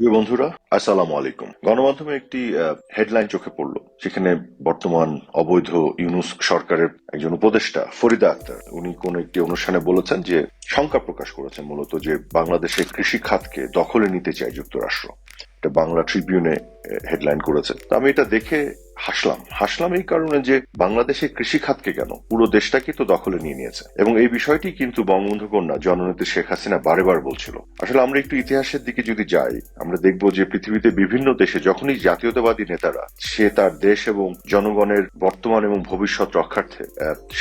প্রিয় বন্ধুরা, আসসালামু আলাইকুম। গণমাধ্যমে একটি হেডলাইন চোখে পড়ল, সেখানে বর্তমান অবৈধ ইউনূস সরকারের একজন উপদেষ্টা ফরিদা আক্তার উনি কোন একটি অনুষ্ঠানে বলেছেন যে শঙ্কা প্রকাশ করেছেন মূলত যে বাংলাদেশের কৃষি খাতকে দখলে নিতে চায় যুক্তরাষ্ট্র। এটা বাংলা ট্রিবিউনে হেডলাইন করেছে। তো আমি এটা দেখে হাসলাম এই কারণে যে বাংলাদেশের কৃষি খাতকে কেন, পুরো দেশটাকে তো দখলে নিয়ে নিয়েছে, এবং এই বিষয়টি কিন্তু বঙ্গবন্ধু কন্যা জননেত্রী শেখ হাসিনা বারে বার বলছিল। আসলে আমরা একটু ইতিহাসের দিকে যদি যাই, আমরা দেখব যে পৃথিবীতে বিভিন্ন দেশে যখনই জাতীয়তাবাদী নেতারা সে তার দেশ এবং জনগণের বর্তমান এবং ভবিষ্যৎ রক্ষার্থে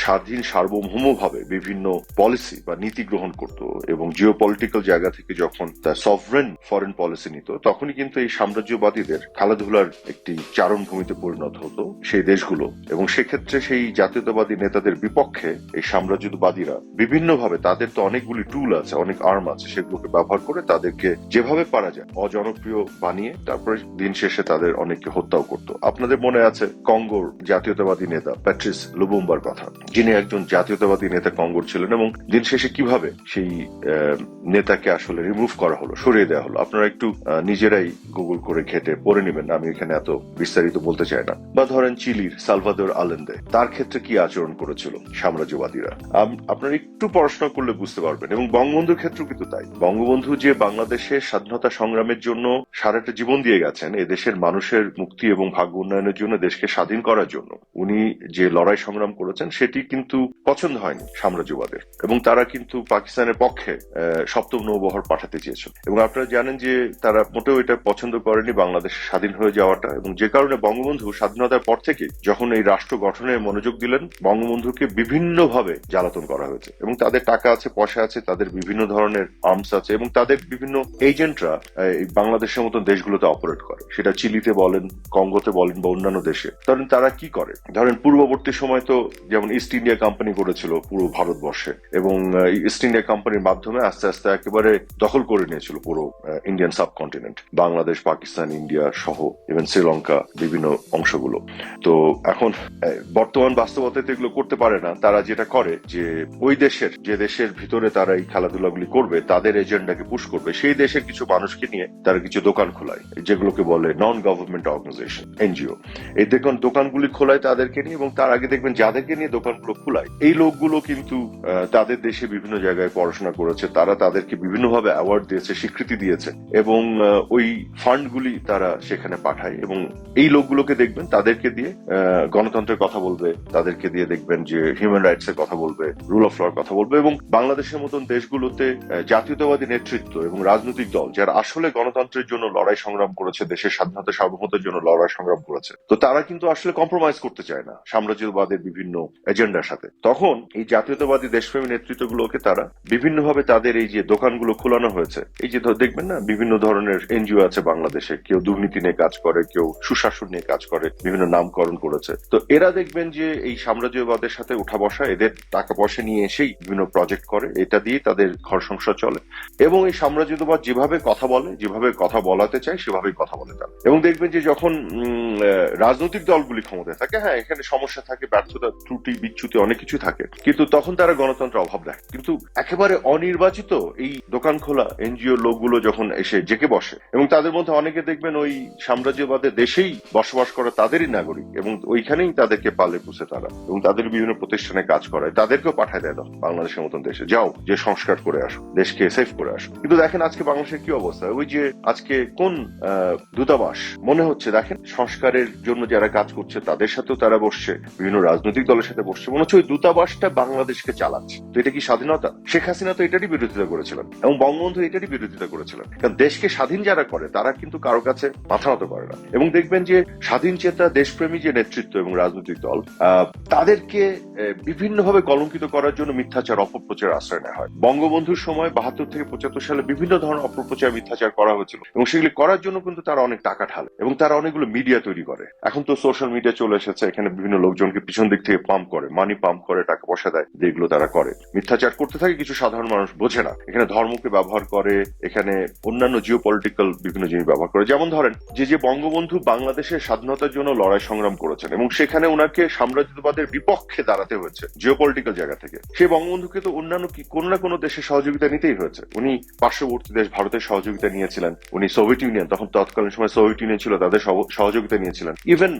স্বাধীন সার্বভৌমভাবে বিভিন্ন পলিসি বা নীতি গ্রহণ করত এবং জিও পলিটিক্যাল জায়গা থেকে যখন তার সভরেন ফরেন পলিসি নিত, তখনই কিন্তু এই সাম্রাজ্যবাদীদের খেলাধুলার একটি চারণভূমিতে পরিণত হতো সেই দেশগুলো। এবং সেক্ষেত্রে সেই জাতীয়তাবাদী নেতাদের বিপক্ষে এই সাম্রাজ্যবাদীরা বিভিন্নভাবে, তাদের তো অনেকগুলি টুল আছে, অনেক আর্ম আছে, সেগুলোকে ব্যবহার করে তাদেরকে যেভাবে পারা যায় অজনপ্রিয় বানিয়ে তারপরে দিন শেষে তাদের অনেককে হত্যাও করতো। আপনাদের মনে আছে কঙ্গোর জাতীয়তাবাদী নেতা প্যাট্রিস লুবুম্বার কথা, যিনি একজন জাতীয়তাবাদী নেতা কঙ্গোর ছিলেন, এবং দিন শেষে কিভাবে সেই নেতাকে আসলে রিমুভ করা হলো, সরিয়ে দেওয়া হলো। আপনারা একটু নিজেরাই গুগল করে ঘেটে পড়ে নেবেন, আমি এখানে এত বিস্তারিত বলতে চাই না। বা ধরেন চিলির সালভাদর আলেন্দে, তার ক্ষেত্রে কি আচরণ করেছিল সাম্রাজ্যবাদীরা, আপনারা একটু পড়াশোনা করলে বুঝতে পারবেন। এবং বঙ্গবন্ধুর ক্ষেত্রেও কিন্তু তাই। বঙ্গবন্ধু যে বাংলাদেশের স্বাধীনতা সংগ্রামের জন্য সারাটা জীবন দিয়ে গেছেন, এদেশের মানুষের মুক্তি এবং ভাগ্য উন্নয়নের জন্য, দেশকে স্বাধীন করার জন্য উনি যে লড়াই সংগ্রাম করেছেন সেটি কিন্তু পছন্দ হয়নি সাম্রাজ্যবাদের, এবং তারা কিন্তু পাকিস্তানের পক্ষে সপ্তম নৌবহর পাঠাতে চেয়েছিল। এবং আপনারা জানেন যে তারা মোটেও এটা পছন্দ করেনি বাংলাদেশ স্বাধীন হয়ে যাওয়াটা, এবং যে কারণে বঙ্গবন্ধু স্বাধীনতার পর থেকে যখন এই রাষ্ট্র গঠনে মনোযোগ দিলেন, বঙ্গবন্ধুকে বিভিন্নভাবে জ্বালাতন করা হয়েছে। এবং তাদের টাকা আছে, পয়সা আছে, তাদের বিভিন্ন ধরনের আর্মস আছে, এবং তাদের বিভিন্ন এজেন্টরা বাংলাদেশের মতন দেশগুলোতে অপারেট করে, সেটা চিলিতে বলেন, কঙ্গোতে বলেন বা অন্যান্য দেশে। ধরেন তারা কি করে, ধরেন পূর্ববর্তী সময় তো যেমন ইস্ট ইন্ডিয়া কোম্পানি করেছিল পুরো ভারতবর্ষে, এবং ইস্ট ইন্ডিয়া কোম্পানির মাধ্যমে আস্তে আস্তে একেবারে দখল করে নিয়েছিল পুরো Indian subcontinent, Bangladesh, Pakistan, India সহ ইভেন শ্রীলঙ্কা বিভিন্ন অংশগুলো। তো এখন বর্তমান বাস্তবতাতে এগুলো করতে পারে না। তারা যেটা করে যে ওই দেশের, যে দেশের ভিতরে তারা এই খেলাধুলাগুলি করবে, তাদের এজেন্ডাকে পুশ করবে, সেই দেশের কিছু মানুষকে নিয়ে তারা কিছু দোকান খোলায়, যেগুলোকে বলে নন গভর্নমেন্ট অর্গানাইজেশন, এনজিও। এই দেখুন দোকানগুলি খোলায় তাদেরকে নিয়ে, এবং তার আগে দেখবেন যাদেরকে নিয়ে দোকানগুলো খোলায় এই লোকগুলো কিন্তু তাদের দেশে বিভিন্ন জায়গায় পড়াশোনা করেছে, তারা তাদেরকে বিভিন্নভাবে অ্যাওয়ার্ড দিয়েছে, স্বীকৃতি দিয়েছে, এবং ওই ফান্ডগুলি তারা সেখানে পাঠায়। এবং এই লোকগুলোকে দেখবেন তাদেরকে দিয়ে গণতন্ত্রের কথা বলবে, তাদেরকে দিয়ে দেখবেন যে হিউম্যান রাইটস এর কথা বলবে, রুল অফ লর কথা বলবে। এবং বাংলাদেশের মতন দেশগুলোতে জাতীয়তাবাদী নেতৃত্ব এবং রাজনৈতিক দল যারা আসলে গণতন্ত্রের জন্য লড়াই সংগ্রাম করেছে, দেশের স্বাধীনতা সার্বভৌমত্বের জন্য লড়াই সংগ্রাম করেছে, তো তারা কিন্তু আসলে কম্প্রোমাইজ করতে চায় না সাম্রাজ্যবাদের বিভিন্ন এজেন্ডার সাথে। তখন এই জাতীয়তাবাদী দেশপ্রেমী নেতৃত্বগুলোকে তারা বিভিন্নভাবে তাদের এই যে দোকানগুলো খোলানো হয়েছে, এই যে দেখবেন না বিভিন্ন ধরনের এনজিও আছে বাংলাদেশে, কেউ দুর্নীতি নিয়ে কাজ করে, কেউ সুশাসন নিয়ে কাজ করে, বিভিন্ন নামকরণ করেছে। তো এরা দেখবেন যে এই সাম্রাজ্যবাদের সাথে উঠা বসা, এদের টাকা পয়সা নিয়ে এসেই বিভিন্ন প্রজেক্ট করে, এটা দিয়ে তাদের ঘর সংসার চলে। এবং এই সাম্রাজ্যবাদ যেভাবে কথা বলে, যেভাবে কথা বলাতে চায়, সেভাবেই কথা বলে তারা। এবং দেখবেন যে যখন রাজনৈতিক দলগুলি ক্ষমতায় থাকে, হ্যাঁ এখানে সমস্যা থাকে, ব্যর্থতা, ত্রুটি, বিচ্যুতি অনেক কিছু থাকে, কিন্তু তখন তারা গণতন্ত্রের অভাব দেখে। কিন্তু একেবারে অনির্বাচিত এই দোকান খোলা এনজিও লোকগুলো যখন এসে জেকে বসে, এবং তাদের মধ্যে অনেকে দেখবেন ওই সাম্রাজ্যবাদের দেশেই বসবাস করে, তাদেরই নাগরিক, এবং ওইখানেই তাদেরকে পালে পুষে তারা, এবং তাদের বিভিন্ন প্রতিষ্ঠানে কাজ করায়, তাদেরকেও পাঠায় দেয় বাংলাদেশের মতন দেশে, যাও যে সংস্কার করে আসো, দেশকে সেফ করে আসো। কিন্তু দেখেন আজকে বাংলাদেশের কি অবস্থা, ওই যে আজকে কোন দূতাবাস মনে হচ্ছে, দেখেন সংস্কারের জন্য যারা কাজ করছে তাদের সাথেও তারা বসছে, বিভিন্ন রাজনৈতিক দলের সাথে বসছে, মনে হচ্ছে ওই দূতাবাসটা বাংলাদেশকে চালাচ্ছে। তো এটা কি স্বাধীনতা? শেখ হাসিনা তো এটারই বিরোধিতা করেছিলেন, এবং বঙ্গবন্ধু এটারই বিরোধিতা করেছিলেন। কারণ দেশকে স্বাধীন যারা করে তারা কিন্তু কারো কাছে মাথা নত করে না। এবং দেখবেন যে স্বাধীন চেতা দেশপ্রেমী যে নেতৃত্ব এবং রাজনৈতিক দল, তাদেরকে বিভিন্নভাবে কলঙ্কিত করার জন্য মিথ্যাচার, অপপ্রচার আশ্রয় নেওয়া হয়। বঙ্গবন্ধুর সময় ৭২ থেকে ৭৫ সালে বিভিন্ন ধরনের অপপ্রচার, মিথ্যাচার করা হয়েছিল, এবং সেগুলি করার জন্য কিন্তু তারা অনেক টাকা ঢালে, এবং তারা অনেকগুলো মিডিয়া তৈরি করে। এখন তো সোশ্যাল মিডিয়া চলে এসেছে, এখানে বিভিন্ন লোকজনকে পিছন দিক থেকে পাম্প করে, মানি পাম্প করে, টাকা পয়সা দেয়, যেগুলো তারা করে, মিথ্যাচার করতে থাকে। কিছু সাধারণ মানুষ বোঝে না, এখানে ধর্মকে ব্যবহার করে, এখানে অন্যান্য জিও পলিটিক্যাল বিভিন্ন জিনিস ব্যবহার করে। যেমন ধরেন যে বঙ্গবন্ধু বাংলাদেশের স্বাধীনতার জন্য লড়াই সংগ্রাম করেছেন এবং সেখানে ওনাকে সাম্রাজ্যবাদের বিপক্ষে দাঁড়াতে হয়েছে জিওপলিটিক্যাল জায়গা থেকে, সেই বঙ্গবন্ধুকে তো অন্যান্য কোনো না কোনো দেশের সহযোগিতা নিতেই হয়েছে। উনি পার্শ্ববর্তী দেশ ভারতের সহযোগিতা নিয়েছিলেন, উনি সোভিয়েত ইউনিয়ন, তখন তৎকালীন সময় সোভিয়েত ইউনিয়ন ছিল, তাদের সহযোগিতা নিয়েছিলেন। ইভেন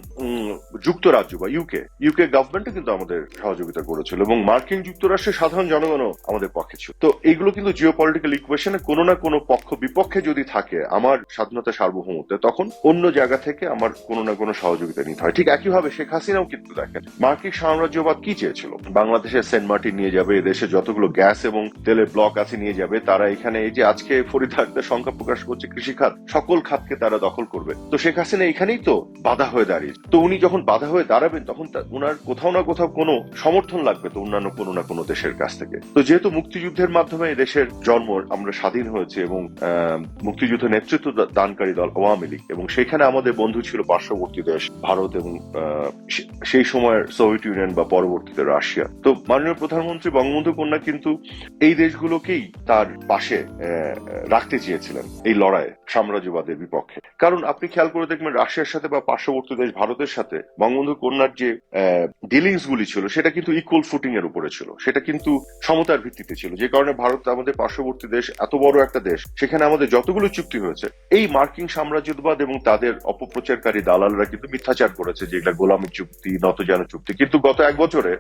যুক্তরাজ্য বা ইউকে গভর্নমেন্টও কিন্তু আমাদের সহযোগিতা করেছিল এবং মার্কিন যুক্তরাষ্ট্রের সাধারণ জনগণও আমাদের পক্ষে ছিল। তো এইগুলো কিন্তু জিওপলিটিক্যাল ইকুয়েশনে কোনো না কোনো পক্ষ বিপক্ষে যদি থাকে আমার স্বাধীনতা সার্বভৌমত্বে, তখন অন্য জায়গা থেকে আমার কোনো না কোনো সহযোগিতা নিতে হয়। ঠিক একইভাবে শেখ হাসিনাও কিন্তু দেখেন মার্কিন সাম্রাজ্যবাদ কি চেয়েছিল, বাংলাদেশের সেন্ট মার্টিন নিয়ে যাবে, এদেশে যতগুলো গ্যাস এবং তেলের ব্লক আছে নিয়ে যাবে, তারা এখানে এই যে আজকে ফরিদ আক্তার সংখ্যা প্রকাশ করছে কৃষি খাত, সকল খাতকে তারা দখল করবে। তো শেখ হাসিনা এখানেই তো বাধা হয়ে দাঁড়িয়ে, তো উনি যখন বাধা হয়ে দাঁড়াবেন তখন উনার কোথাও না কোথাও কোনো সমর্থন লাগবে তো অন্যান্য কোনো না কোনো দেশের কাছ থেকে। তো যেহেতু মুক্তিযুদ্ধের মাধ্যমে দেশের জন্ম, আমরা স্বাধীন হয়েছে এবং মুক্তিযুদ্ধ নেতৃত্ব দানকারী দল আওয়ামী লীগ, এবং সেখানে আমাদের বন্ধু ছিল পার্শ্ববর্তী দেশ ভারত এবং সেই সময়ের সোভিয়েত ইউনিয়ন বা পরবর্তীতে রাশিয়া। তো মাননীয় প্রধানমন্ত্রী বঙ্গবন্ধু কন্যা কিন্তু এই দেশগুলোকেই তার পাশে রাখতে চেয়েছিলেন এই লড়াইয়ে সাম্রাজ্যবাদের বিপক্ষে। কারণ আপনি খেয়াল করে দেখবেন রাশিয়ার সাথে বা পার্শ্ববর্তী দেশ ভারতের সাথে বঙ্গবন্ধু কন্যার যে ডিলিংস গুলি ছিল সেটা কিন্তু ইকুয়াল ফুটিং এর উপরে ছিল, সেটা কিন্তু সমতার ভিত্তিতে ছিল, যে কারণে ভারত আমাদের পার্শ্ববর্তী দেশ, এত বড় একটা দেশ, সেখানে আমাদের যতগুলো চুক্তি হয়েছে এই মার্কিন সাম্রাজ্যবাদ এবং তাদের অপপ্রচারকারী দালালরা কিন্তু মিথ্যাচার করেছে, যেগুলা গোলামী চুক্তি, নতজানু চুক্তি। কিন্তু গত এক বছরে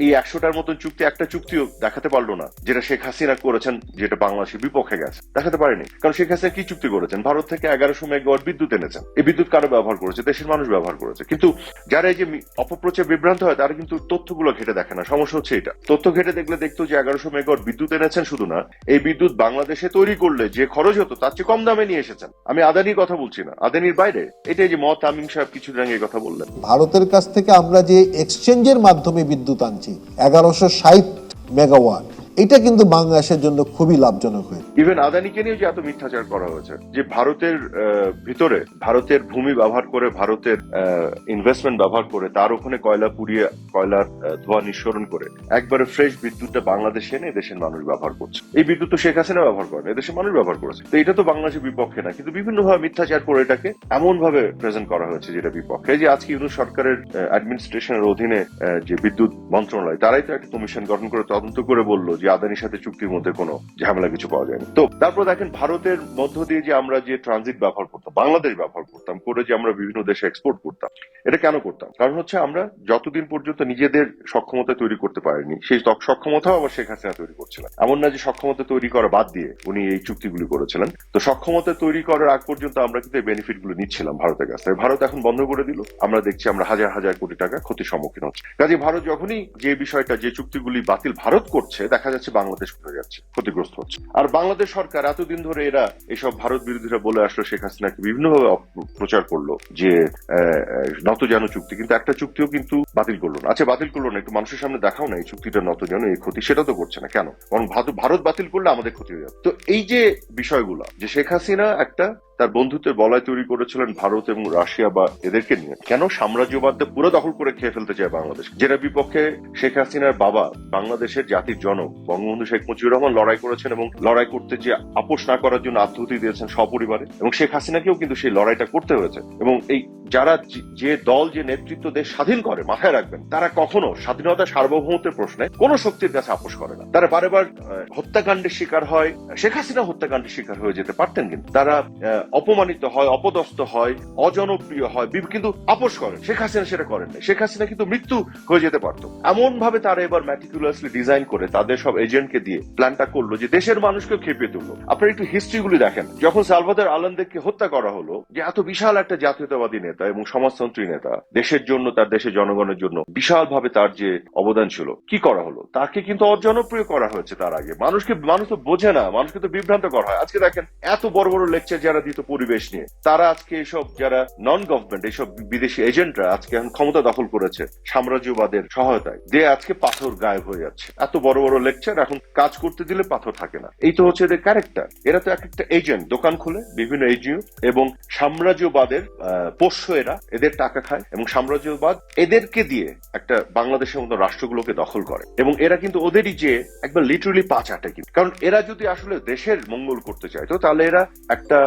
এই 100টার মতন চুক্তি, একটা চুক্তিও দেখাতে পারলো না যেটা শেখ হাসিনা করেছেন, যেটা বাংলাদেশের বিপক্ষে গেছে, দেখাতে পারেনি। কারণ শেখ হাসিনা কি চুক্তি করেছেন, ভারত থেকে 1100 মেগাওয়াট বিদ্যুৎ এনেছেন, এই বিদ্যুৎ কারো ব্যবহার করেছে, দেশের মানুষ ব্যবহার করেছে। কিন্তু যারা এই যে অপপ্রচার বিভ্রান্ত হয় তারা কিন্তু তথ্যগুলো ঘেটে দেখে না। সমস্যা হচ্ছে এটা, তথ্য ঘেটে দেখলে দেখতো যে 1100 মেগাওয়াট বিদ্যুৎ এনেছেন, শুধু না এই বিদ্যুৎ বাংলাদেশে তৈরি করলে যে খরচ হতো তার চেয়ে কম দামে নিয়ে এসেছেন। আমি আদানির কথা বলছি না, আদানির বাইরে। এটাই যে মত আমিন সাহেব কিছুদিন আগে কথা বললেন, ভারতের কাছ থেকে আমরা যে এক্সচেঞ্জের মাধ্যমে বিদ্যুৎ আনছি 1160 মেগাওয়াট, এটা কিন্তু বাংলাদেশের জন্য খুবই লাভজনক হয়েছে। ইভেন আদানিকে নিয়ে যে এত মিথ্যাচার করা হয়েছে, যে ভারতের ভিতরে ভারতের ভূমি ব্যবহার করে, ভারতের ইনভেস্টমেন্ট ব্যবহার করে, তার ওখানে কয়লা পুড়িয়ে কয়লার ধোঁয়া নিঃসরণ করে একবারে ফ্রেশ বিদ্যুৎটা বাংলাদেশে এনে দেশের মানুষ ব্যবহার করছে। এই বিদ্যুৎ তো শেখ হাসিনা ব্যবহার করেন, এদেশের মানুষ ব্যবহার করেছে। তো এটা তো বাংলাদেশের বিপক্ষে না, কিন্তু বিভিন্ন ভাবে মিথ্যাচার করে এটাকে এমন ভাবে প্রেজেন্ট করা হয়েছে যেটা বিপক্ষে। যে আজকে ইউনূস সরকারের অ্যাডমিনিস্ট্রেশনের অধীনে যে বিদ্যুৎ মন্ত্রণালয়, তারাই তো একটা কমিশন গঠন করে তদন্ত করে বললো যে আদানির সাথে চুক্তির মধ্যে কোনো ঝামেলা কিছু পাওয়া যায়নি। তো তারপর দেখেন ভারতের মধ্য দিয়ে যে আমরা যে ট্রানজিট ব্যবহার করতাম, বাংলাদেশ ব্যবহার করতাম, করে যে আমরা বিভিন্ন দেশে এক্সপোর্ট করতাম, এটা কেন করতাম? কারণ হচ্ছে আমরা যতদিন পর্যন্ত নিজেদের সক্ষমতা তৈরি করতে পারিনি, সেই সক্ষমতাও আবার শেখ হাসিনা তৈরি করছিলেন। এমন না যে সক্ষমতা তৈরি করা বাদ দিয়ে উনি এই চুক্তিগুলি করেছিলেন। তো সক্ষমতা তৈরি করার আগ পর্যন্ত আমরা কিন্তু এই বেনিফিট গুলো নিচ্ছিলাম ভারতের কাছ থেকে। ভারত এখন বন্ধ করে দিল, আমরা দেখছি আমরা হাজার হাজার কোটি টাকা ক্ষতির সম্মুখীন হচ্ছে। কাজে ভারত যখনই যে বিষয়টা, যে চুক্তিগুলি বাতিল ভারত করছে, দেখা যাচ্ছে বাংলাদেশ হয়ে যাচ্ছে, ক্ষতিগ্রস্ত হচ্ছে। আর বাংলাদেশ সরকার এতদিন ধরে এরা এসব ভারত বিরোধীরা বলে আসলো, শেখ হাসিনাকে বিভিন্নভাবে প্রচার করলো যে নতজানু চুক্তি, কিন্তু একটা চুক্তিও কিন্তু বাতিল করলো না। আচ্ছা বাতিল করলো না, একটু মানুষের সামনে দেখাও না এই চুক্তিটা নতজানু, এই ক্ষতি, সেটা তো করছে না কেন? কারণ ভারত বাতিল করলে আমাদের ক্ষতি হয়ে যাবে। তো এই যে বিষয়গুলো, যে শেখ হাসিনা একটা তার বন্ধুত্বের বলয় তৈরি করেছিলেন ভারত এবং রাশিয়া বা এদেরকে নিয়ে, কেন সাম্রাজ্যবাদটা পুরো দখল করে খেয়ে ফেলতে চায় বাংলাদেশ, যেটা বিপক্ষে শেখ হাসিনার বাবা, বাংলাদেশের জাতির জনক বঙ্গবন্ধু শেখ মুজিবুর রহমান লড়াই করেছেন, এবং লড়াই করতে যে আপোষ না করার জন্য আত্মহতি দিয়েছেন সপরিবারে, এবং শেখ হাসিনাকেও কিন্তু সেই লড়াইটা করতে হয়েছে। এবং এই যারা যে দল যে নেতৃত্ব দেশ স্বাধীন করে, মাথায় রাখবেন, তারা কখনো স্বাধীনতা সার্বভৌমত্বের প্রশ্নে কোন শক্তির কাছে আপোষ করে না। তারা বারেবার হত্যাকাণ্ডের শিকার হয়, শেখ হাসিনা হত্যাকাণ্ডের শিকার হয়ে যেতে পারতেন, কিন্তু তারা অপমানিত হয়, অপদস্থ হয়, অজনপ্রিয় হয়, কিন্তু আপোষ করেন। শেখ হাসিনা সেটা করেন না। শেখ হাসিনা কিন্তু মৃত্যু হয়ে যেতে পারত। এমন ভাবে তারা এবার ম্যাটিকুলাসলি ডিজাইন করে তাদের সব এজেন্টকে দিয়ে প্ল্যানটা করলো যে দেশের মানুষকে খেপিয়ে তুললো। আপনারা একটু হিস্ট্রিগুলি দেখেন, যখন সালভাদর আলান্দেকে হত্যা করা হলো, যে এত বিশাল একটা জাতীয়তাবাদী নেতা এবং সমাজতন্ত্রী নেতা, দেশের জন্য, তার দেশের জনগণের জন্য বিশাল ভাবে তার যে অবদান ছিল, কি করা হলো? তাকে কিন্তু অজনপ্রিয় করা হয়েছে। তার আগে মানুষ তো বোঝে না, মানুষকে তো বিভ্রান্ত করা হয়। আজকে দেখেন এত বড় বড় লেকচার যারা দিত পরিবেশ নিয়ে, তারা আজকে এসব যারা নন গভর্নমেন্ট, এইসব বিদেশি এজেন্টরা আজকে এখন ক্ষমতা দখল করেছে সাম্রাজ্যবাদের সহায়তায়, দিয়ে আজকে পাথর গায়েব হয়ে যাচ্ছে। এত বড় বড় লেকচার এখন কাজ করতে দিলে পাথর থাকে না। এই তো হচ্ছে এদের ক্যারেক্টার। এরা তো এক একটা এজেন্ট, দোকান খুলে বিভিন্ন এজিও এবং সাম্রাজ্যবাদের পোষ্য এরা, এদের টাকা খায় এবং সাম্রাজ্যবাদ এদেরকে দিয়ে একটা বাংলাদেশের মতো রাষ্ট্রগুলোকে দখল করে, এবং এরা কিন্তু ওদেরই যে একবার লিটারালি পা চাটে কিন্তু। কারণ এরা যদি আসলে দেশের মঙ্গল করতে চাইতো তাহলে এরা একটা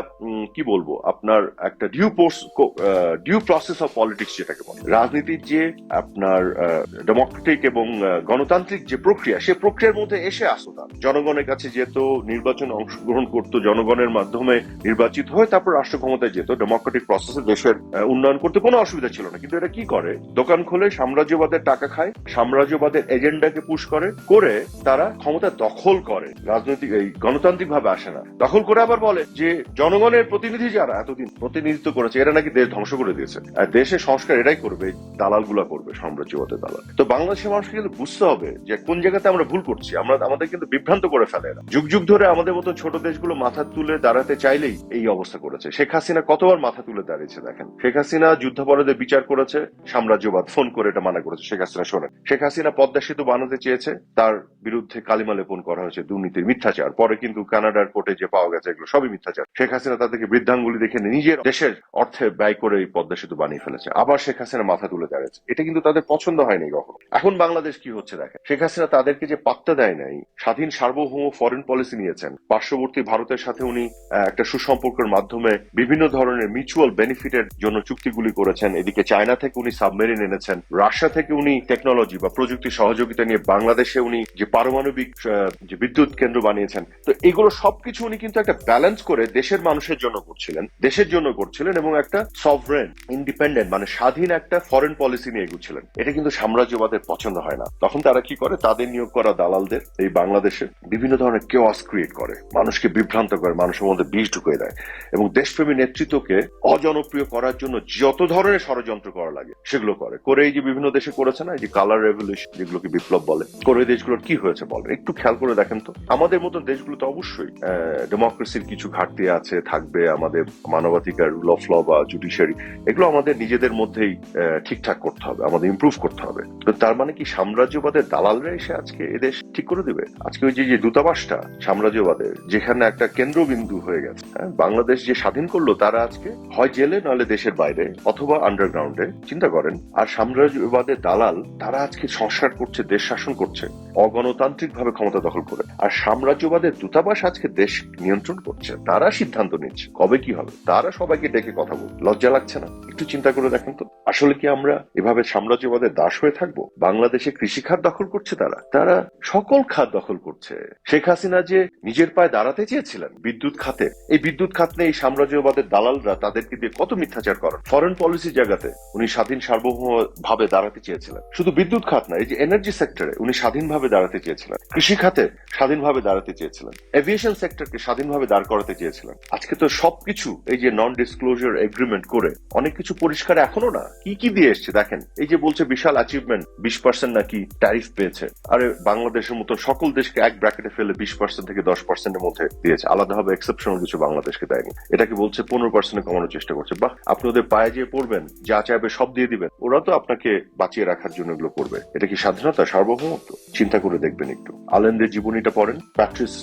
কি বলবো আপনার একটা ডিউ প্রসেস অফ পলিটিক্স যেটাকে বলে, রাজনীতির যে আপনার ডেমোক্রেটিক এবং গণতান্ত্রিক যে প্রক্রিয়া, সে প্রক্রিয়ার মধ্যে এসে আসতো। তার জনগণের কাছে যেত, নির্বাচনে অংশগ্রহণ করতো, জনগণের মাধ্যমে নির্বাচিত হয়ে তারপর রাষ্ট্র ক্ষমতায় যেত, ডেমোক্রেটিক প্রসেসে দেশের উন্নয়ন করতে কোনো অসুবিধা ছিল না। কিন্তু এটা কি করে, দোকান খোলে, সাম্রাজ্যবাদের টাকা খায়, সাম্রাজ্যবাদের এজেন্ডাকে পুশ করে তারা ক্ষমতা দখল করে, রাজনৈতিক এই গণতান্ত্রিক ভাবে আসে না, দখল করে আবার বলে যে জনগণের প্রতিনিধি যারা এতদিন প্রতিনিধিত্ব করেছে এরা নাকি দেশ ধ্বংস করে দিয়েছে, আর দেশের সংস্কার এরাই করবে, দালাল গুলা করবে, সাম্রাজ্যবাদের দালাল। তো বাংলাদেশের মানুষকে কিন্তু বুঝতে হবে যে কোন জায়গাতে আমরা ভুল করছি। আমাদের কিন্তু বিভ্রান্ত করে ফেলে এরা। যুগ যুগ ধরে আমাদের মতো ছোট দেশগুলো মাথা তুলে দাঁড়াতে চাইলেই এই অবস্থা করেছে। শেখ হাসিনা কতবার মাথা তুলে দাঁড়িয়েছে দেখেন। শেখ হাসিনা যুদ্ধাপরাধের বিচার করেছে, সাম্রাজ্যবাদ ফোন করে এটা মানা করেছে। শেখ হাসিনা শোনেন, শেখ হাসিনা পদ্মা সেতু বানাতে চেয়েছে, তার বিরুদ্ধে কালিমা লেপন করা হয়েছে দুর্নীতির, মিথ্যাচার। পরে কিন্তু কানাডার কোর্টে যে পাওয়া গেছে এগুলো সবই মিথ্যাচার। শেখ হাসিনা তাদেরকে বৃদ্ধাঙ্গুলি দেখে নিজের দেশের অর্থে ব্যয় করে এই পদ্মা সেতু বানিয়ে ফেলেছে। আবার শেখ হাসিনা মাথা তুলে দাঁড়িয়েছে, এটা কিন্তু তাদের পছন্দ হয়নি কখনো। এখন বাংলাদেশ কি হচ্ছে দেখেন, শেখ হাসিনা তাদেরকে যে পাত্তা দেয় নাই, স্বাধীন সার্বভৌম ফরেন পলিসি নিয়েছেন, পার্শ্ববর্তী ভারতের সাথে উনি একটা সুসম্পর্কের মাধ্যমে বিভিন্ন ধরনের মিউচুয়াল বেনিফিটের জন্য চুক্তিগুলি করেছেন। এদিকে চায়না থেকে উনি সাবমেরিন এনেছেন, রাশিয়া থেকে উনি টেকনোলজি বা প্রযুক্তি সহযোগিতা নিয়ে বাংলাদেশে উনি যে পারমাণবিক যে বিদ্যুৎ কেন্দ্র বানিয়েছেন। তো এগুলো সবকিছু উনি কিন্তু একটা ব্যালেন্স করে দেশের মানুষের জন্য করছিলেন এবং একটা সভরেন ইন্ডিপেন্ডেন্ট মানে স্বাধীন একটা ফরেন পলিসি নিয়ে এগুচ্ছিলেন। এটা কিন্তু সাম্রাজ্যবাদের পছন্দ হয় না। তখন তারা কি করে, তাদের নিয়োগ করা দালালদের এই বাংলাদেশে বিভিন্ন ধরনের কেওয়াস ক্রিয়েট করে, মানুষকে বিভ্রান্ত করে, মানুষের মধ্যে বিষ ঢুকিয়ে দেয় এবং দেশপ্রেমী নেতৃত্বকে অজনপ্রিয় করার জন্য যত ধরনের ষড়যন্ত্র করা লাগে সেগুলো করে এই যে বিভিন্ন দেশে করেছে না, এই যে কালার রেভলিউশন যেগুলোকে বিপ্লব বলে, করে দেশগুলোর কি হয়েছে বলবে একটু খেয়াল করে দেখেন তো। আমাদের মতন দেশগুলো তো অবশ্যই ডেমোক্রেসির কিছু ঘাটতি আছে, থাকবে, আমাদের মানবাধিকার, রুল অফ ল বা জুডিশিয়ারি, এগুলো আমাদের নিজেদের মধ্যেই ঠিকঠাক করতে হবে, আমাদের ইমপ্রুভ করতে হবে। তো তার মানে কি সাম্রাজ্যবাদের দালালরা এসে আজকে এদেশ ঠিক করে দিবে? আজকে ওই যে দূতাবাসটা সাম্রাজ্যবাদের যেখানে একটা কেন্দ্রবিন্দু হয়ে গেছে, বাংলাদেশ যে স্বাধীন করলো, তারা আজকে হয় জেলে নইলে দেশের বাইরে অথবা আন্ডারগ্রাউন্ডে, চিন্তা করেন। আর সাম্রাজ্যবাদের দালাল তারা আজকে সংস্কার করছে, দেশ শাসন করছে অগণতান্ত্রিক ভাবে ক্ষমতা দখল করে। আর সাম্রাজ্যবাদের দূতাবাস আজকে দেশ নিয়ন্ত্রণ করছে, তারা সিদ্ধান্ত নিচ্ছে কবে কি হবে, তারা সবাইকে ডেকে কথা বল। লজ্জা লাগছে না? একটু চিন্তা করে দেখেন তো। আসলে কি আমরা এভাবে সাম্রাজ্যবাদের দাস হয়ে থাকবো? বাংলাদেশে কৃষি খাত দখল করছে তারা সকল খাত দখল করছে। শেখ হাসিনা যে নিজের পায়ে দাঁড়াতে চেয়েছিলেন বিদ্যুৎ খাতে, এই বিদ্যুৎ খাত নিয়ে এই সাম্রাজ্যবাদের দালালরা তাদেরকে দিয়ে কত মিথ্যাচার করেন। ফরেন পলিসির জায়গাতে উনি স্বাধীন সার্বভৌম ভাবে দাঁড়াতে চেয়েছিলেন। শুধু বিদ্যুৎ খাত না, এই যে এনার্জি সেক্টরে উনি স্বাধীনভাবে দাঁড়াতে চেয়েছিলেন, কৃষি খাতে স্বাধীনভাবে দাঁড়াতে চেয়েছিলেন, এভিয়েশন সেক্টরকে স্বাধীনভাবে দাঁড় করাতে চেয়েছিলেন। আজকে তো সবকিছু এই যে নন ডিসক্লোজার এগ্রিমেন্ট করে অনেক কিছু পরিষ্কার এখনো না, কি দিয়ে এসছে দেখেন। এই যে বলছে বিশাল অ্যাচিভমেন্ট, 20% নাকি ট্যারিফ পেয়েছে। আরে বাংলাদেশের মতো সকল দেশকে এক ব্র্যাকেটে ফেলে 20% থেকে 10%-এর মধ্যে দিয়েছে, আলাদাভাবে এক্সেপশনাল কিছু বাংলাদেশকে দেয়নি। এটাকে বলছে 15% কমানোর চেষ্টা করছে। বাহ, আপনি ওদের পায়ে যেয়ে পড়বেন, যা চাইবে সব দিয়ে দিবেন, ওরা তো আপনাকে বাঁচিয়ে রাখার জন্য এগুলো করবে। এটা কি স্বাধীনতা, সার্বভৌমত্ব? চিন্তা করে দেখবেন একটু। আলেনদের জীবনীটা পড়েন, প্যাট্রিস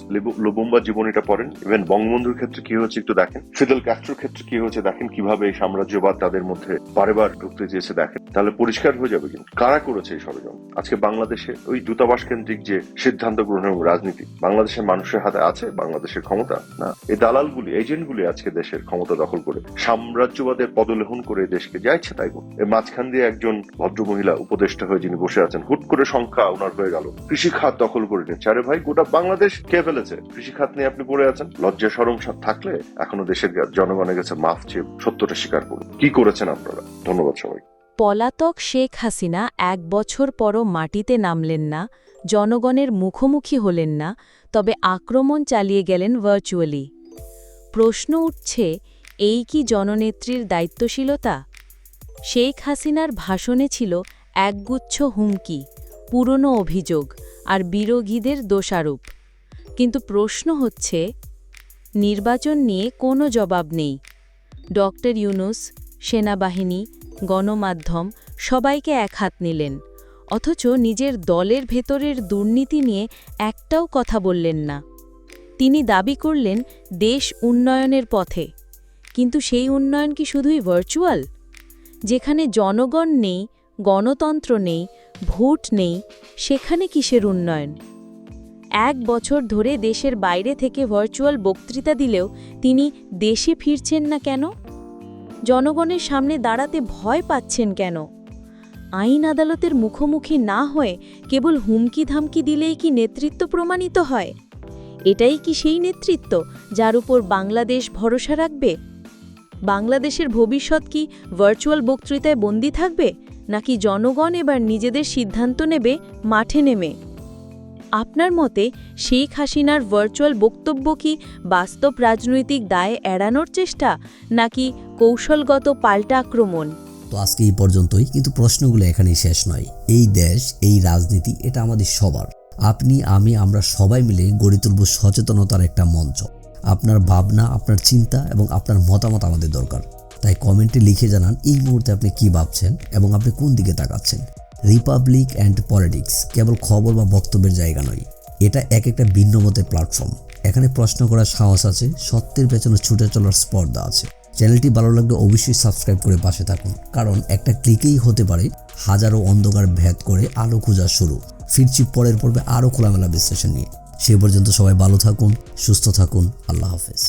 লুবুম্বার জীবনীটা পড়েন, ইভেন বঙ্গবন্ধুর ক্ষেত্রে কি হয়েছে একটু দেখেন, ফিদেল ক্যাস্ট্রোর ক্ষেত্রে কি হয়েছে দেখেন, কিভাবে এই সাম্রাজ্যবাদ তাদের মধ্যে বারেবার ঢুকতে চেয়েছে দেখেন, তাহলে পরিষ্কার হয়ে যাবে কিন্তু কারা করেছে এই ষড়যন্ত্র। আজকে বাংলাদেশে ওই দূতাবাস কেন্দ্রিক যে সিদ্ধান্ত গ্রহণ এবং রাজনীতি, বাংলাদেশের মানুষের হাতে আছে বাংলাদেশের ক্ষমতা? না, এই দালালগুলি, এজেন্টগুলি আজকে দেশের ক্ষমতা দখল করে সাম্রাজ্যবাদের পদলেহন করে দেশকে যা ইচ্ছে তাই করুন। এর মাঝখান দিয়ে একজন ভদ্র মহিলা উপদেষ্টা হয়ে যিনি বসে আছেন, হুট করে সংখ্যা ওনার হয়ে গেল, কৃষি খাত দখল করে নিচ্ছে। আরে ভাই, গোটা বাংলাদেশ কে ফেলেছে, কৃষি খাত নিয়ে আপনি পড়ে আছেন? লজ্জা শরম থাকলে এখনো দেশের জনগণের কাছে মাফ চেয়ে সত্যটা স্বীকার করুন, কি করেছেন আপনারা। ধন্যবাদ সবাই। পলাতক শেখ হাসিনা 1 বছর পরও মাটিতে নামলেন না, জনগণের মুখোমুখি হলেন না, তবে আক্রমণ চালিয়ে গেলেন ভার্চুয়ালি। প্রশ্ন উঠছে, এই কি জননেত্রীর দায়িত্বশীলতা? শেখ হাসিনার ভাষণে ছিল একগুচ্ছ হুমকি, পুরনো অভিযোগ আর বিরোধীদের দোষারোপ। কিন্তু প্রশ্ন হচ্ছে, নির্বাচন নিয়ে কোনো জবাব নেই। ডক্টর ইউনূস, সেনাবাহিনী, গণমাধ্যম সবাইকে একহাত নিলেন, অথচ নিজের দলের ভেতরের দুর্নীতি নিয়ে একটাও কথা বললেন না। তিনি দাবি করলেন দেশ উন্নয়নের পথে, কিন্তু সেই উন্নয়ন কি শুধুই ভার্চুয়াল? যেখানে জনগণ নেই, গণতন্ত্র নেই, ভোট নেই, সেখানে কিসের উন্নয়ন? 1 বছর ধরে দেশের বাইরে থেকে ভার্চুয়াল বক্তৃতা দিলেও তিনি দেশে ফিরছেন না কেন? জনগণের সামনে দাঁড়াতে ভয় পাচ্ছেন কেন? আইন আদালতের মুখোমুখি না হয়ে কেবল হুমকি ধামকি দিলেই কি নেতৃত্ব প্রমাণিত হয়? এটাই কি সেই নেতৃত্ব যার উপর বাংলাদেশ ভরসা রাখবে? বাংলাদেশের ভবিষ্যৎ কি ভার্চুয়াল বক্তৃতায় বন্দী থাকবে, নাকি জনগণ এবার নিজেদের সিদ্ধান্ত নেবে মাঠে নেমে? আপনার মতে শেখ হাসিনার ভার্চুয়াল বক্তব্য কি বাস্তব রাজনৈতিক দায় এড়ানোর চেষ্টা, নাকি কৌশলগত পাল্টা আক্রমণ? তো আজকে এই পর্যন্তই, কিন্তু প্রশ্নগুলো এখানেই শেষ নয়। এই দেশ, এই রাজনীতি, এটা আমাদের সবার। আপনি, আমি, আমরা সবাই মিলে গড়ে তুলব সচেতনতার একটা মঞ্চ। আপনার ভাবনা, আপনার চিন্তা এবং আপনার মতামত আমাদের দরকার। তাই কমেন্টে লিখে জানান এই মুহূর্তে আপনি কি ভাবছেন এবং আপনি কোন দিকে তাকাচ্ছেন। রিপাবলিক অ্যান্ড পলিটিক্স কেবল খবর বা বক্তব্যের জায়গা নয়, এটা একটা ভিন্ন মতের প্ল্যাটফর্ম। এখানে প্রশ্ন করার সাহস আছে, সত্যের পেছনে ছুটে চলার স্পর্ধা আছে। চ্যানেলটি ভালো লাগলে অবশ্যই সাবস্ক্রাইব করে পাশে থাকুন, কারণ একটা ক্লিকেই হতে পারে হাজারো অন্ধকার ভেদ করে আলো খোঁজা শুরু। ফিরছি পরের পর্বে আরও খোলামেলা বিশ্লেষণ নিয়ে। সে পর্যন্ত সবাই ভালো থাকুন, সুস্থ থাকুন। আল্লাহ হাফেজ।